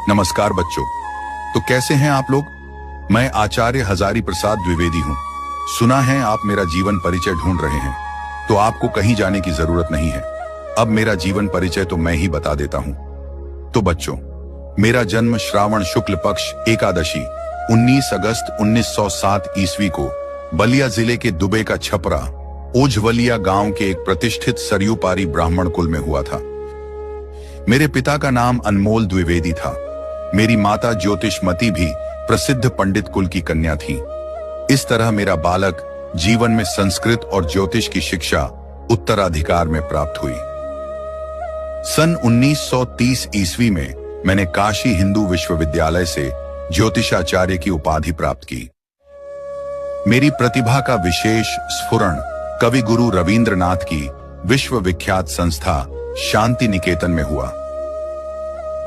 नमस्कार बच्चों। तो कैसे हैं आप लोग? मैं आचार्य हजारी प्रसाद द्विवेदी हूं। सुना है आप मेरा जीवन परिचय ढूंढ रहे हैं, तो आपको कहीं जाने की जरूरत नहीं है। अब मेरा जीवन परिचय तो मैं ही बता देता हूं। तो बच्चों, मेरा जन्म श्रावण शुक्ल पक्ष एकादशी 19 अगस्त 1907 ईस्वी को बलिया जिले के दुबे का छपरा ओझवलिया गांव के एक प्रतिष्ठित सरयू पारी ब्राह्मण कुल में हुआ था। मेरे पिता का नाम अनमोल द्विवेदी था। मेरी माता ज्योतिषमती भी प्रसिद्ध पंडित कुल की कन्या थी। इस तरह मेरा बालक जीवन में संस्कृत और ज्योतिष की शिक्षा उत्तराधिकार में प्राप्त हुई। सन 1930 ईस्वी में मैंने काशी हिंदू विश्वविद्यालय से ज्योतिषाचार्य की उपाधि प्राप्त की। मेरी प्रतिभा का विशेष स्फुरण कवि गुरु रवींद्रनाथ की विश्वविख्यात संस्था शांति निकेतन में हुआ,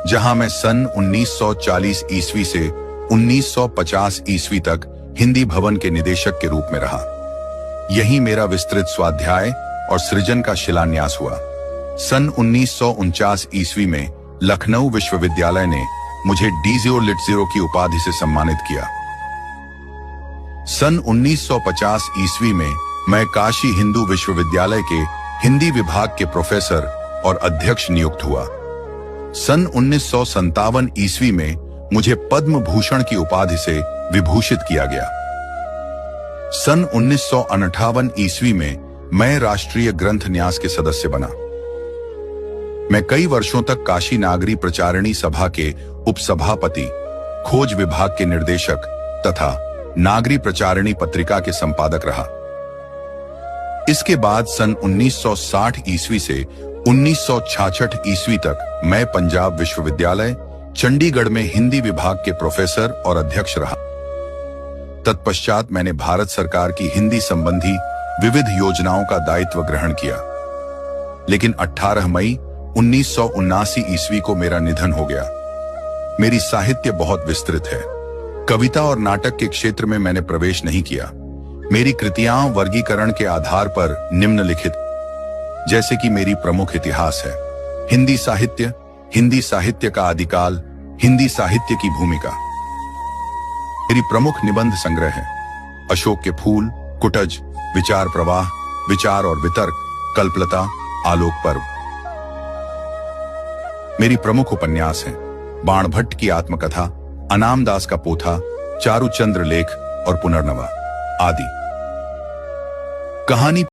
जहां मैं सन 1940 ईस्वी से 1950 ईस्वी तक हिंदी भवन के निदेशक के रूप में रहा। यहीं मेरा विस्तृत स्वाध्याय और सृजन का शिलान्यास हुआ। सन 1949 ईस्वी में लखनऊ विश्वविद्यालय ने मुझे डीजियो लिटजिरो की उपाधि से सम्मानित किया। सन 1950 ईस्वी में मैं काशी हिंदू विश्वविद्यालय के हिंदी विभाग के प्रोफेसर और अध्यक्ष नियुक्त हुआ। सन 1957 ईस्वी में मुझे पद्म भूषण की उपाधि से विभूषित किया गया। सन 1958 ईस्वी में मैं राष्ट्रीय ग्रंथ न्यास के सदस्य बना। मैं कई वर्षों तक काशी नागरी प्रचारिणी सभा के उपसभापति, खोज विभाग के निर्देशक तथा नागरी प्रचारिणी पत्रिका के संपादक रहा। इसके बाद सन 1960 ईस्वी से 1966 ईस्वी तक मैं पंजाब विश्वविद्यालय चंडीगढ़ में हिंदी विभाग के प्रोफेसर और अध्यक्ष रहा। तत्पश्चात मैंने भारत सरकार की हिंदी संबंधी विविध योजनाओं का दायित्व ग्रहण किया। लेकिन 18 मई 1979 ईस्वी को मेरा निधन हो गया। मेरी साहित्य बहुत विस्तृत है। कविता और नाटक के क्षेत्र में मैंने प्रवेश नहीं किया। मेरी कृतियां वर्गीकरण के आधार पर निम्नलिखित, जैसे कि मेरी प्रमुख इतिहास है, हिंदी साहित्य का आदिकाल, हिंदी साहित्य की भूमिका। मेरी प्रमुख निबंध संग्रह है अशोक के फूल, कुटज, विचार प्रवाह, विचार और वितर्क, कल्पलता, आलोक पर्व। मेरी प्रमुख उपन्यास है बाणभट्ट की आत्मकथा, अनाम दास का पोथा, चारुचंद्र लेख और पुनर्नवा आदि। कहानी